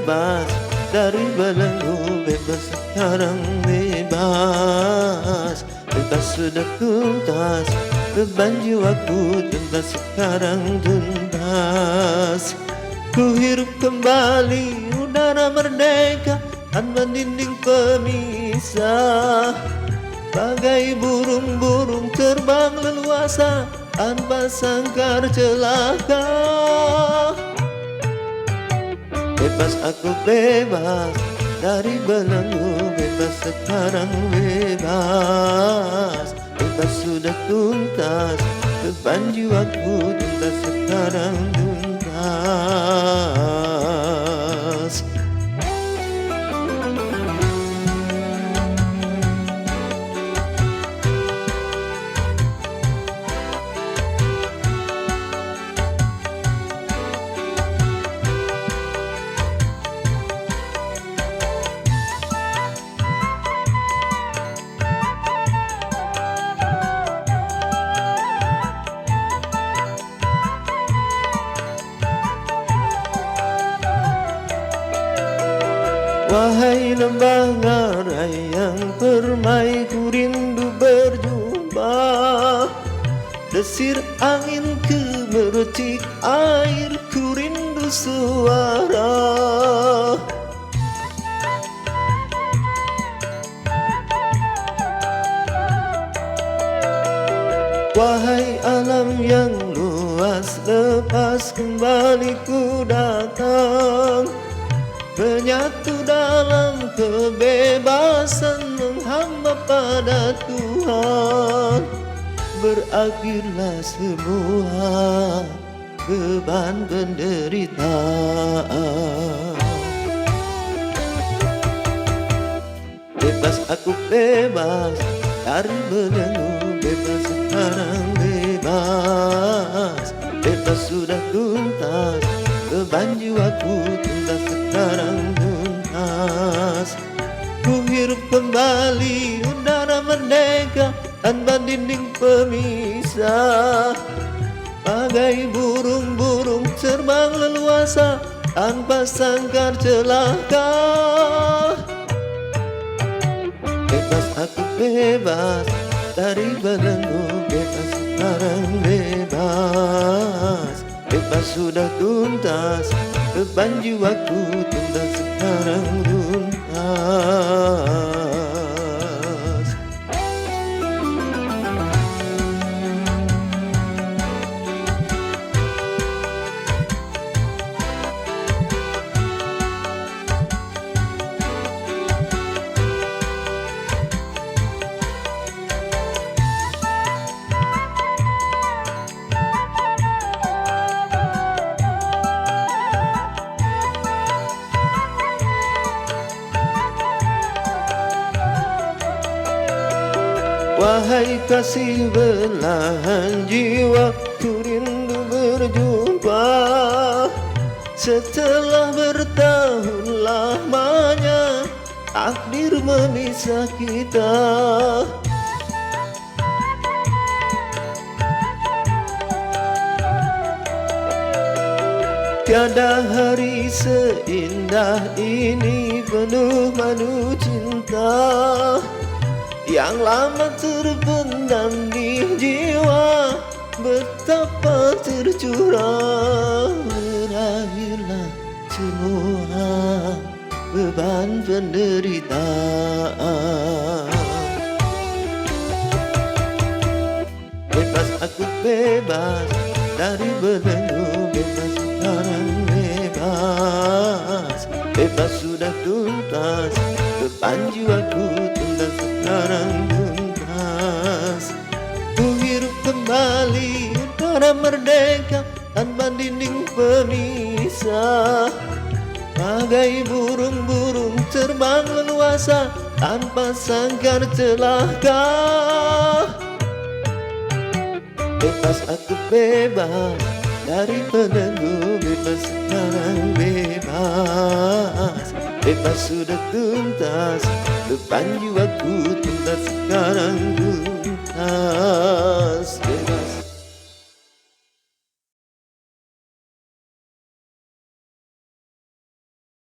bebas dari belenggu, bebas sekarang bebas. Bebas sudah tuntas, beban jiwaku tuntas sekarang tuntas. Ku hirup kembali udara merdeka tanpa dinding pemisah. Bagai burung-burung terbang leluasa tanpa sangkar celaka. Bebas aku bebas dari belenggu, bebas sekarang bebas. Bebas sudah tuntas, beban jiwaku tuntas sekarang tuntas. Wahai lembah ngarai yang permai, ku rindu berjumpa. Desir angin kemercik air, ku rindu suara. Wahai alam yang luas, lepas kembali ku datang. Menyatu dalam kebebasan, menghamba pada Tuhan. Berakhirlah semua beban penderitaan. Bebas aku bebas dari belenggu, bebas sekarang bebas. Bebas sudah tuntas, beban jiwaku tuntas sekarang tuntas. Ku hirup kembali udara merdeka tanpa dinding pemisah. Bagai burung-burung terbang leluasa tanpa sangkar celaka. Bebas aku bebas dari belenggu, bebas sekarang bebas. Bebas sudah tuntas, beban jiwaku tuntas sekarang tuntas. Wahai kasih belahan jiwa, ku rindu berjumpa. Setelah bertahun lamanya takdir memisah kita. Tiada hari seindah ini penuh madu cinta. Yang lama terpendam di jiwa, betapa tercurah. Berakhirlah semua beban penderitaan. Bebas aku bebas dari belenggu, bebas sekarang bebas. Bebas sudah tuntas, beban jiwaku tuntas sekarang tuntas. Ku hirup kembali udara merdeka tanpa dinding pemisah. Bagai burung-burung terbang leluasa tanpa sangkar celaka. Bebas aku bebas dari belenggu, bebas sekarang bebas. Bebas sudah tuntas, beban jiwaku tuntas sekarang tuntas. Bebas.